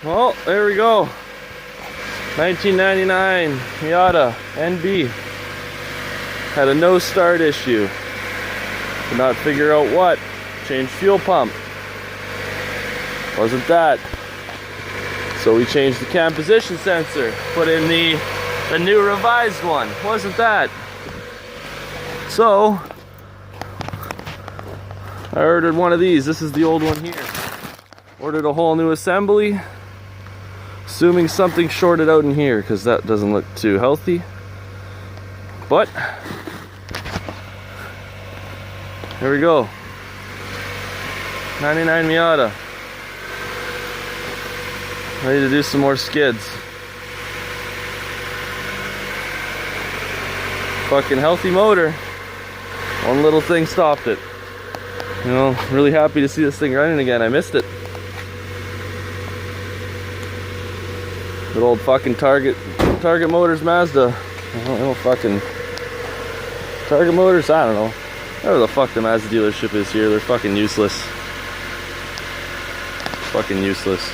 Well, there we go. 1999 Miata NB. Had a no start issue. Could not figure out what. Changed fuel pump. Wasn't that. So we changed the cam position sensor. Put in the new revised one. Wasn't that. So I ordered one of these. This is the old one here. Ordered a whole new assembly. Assuming something shorted out in here, because that doesn't look too healthy. But there we go. 99 Miata. Ready to do some more skids. Fucking healthy motor. One little thing stopped it. You know, really happy to see this thing running again. I missed it. Good old fucking Target Motors Mazda. I don't know, fucking Target Motors, I don't know. Whatever the fuck the Mazda dealership is here, they're fucking useless. Fucking useless.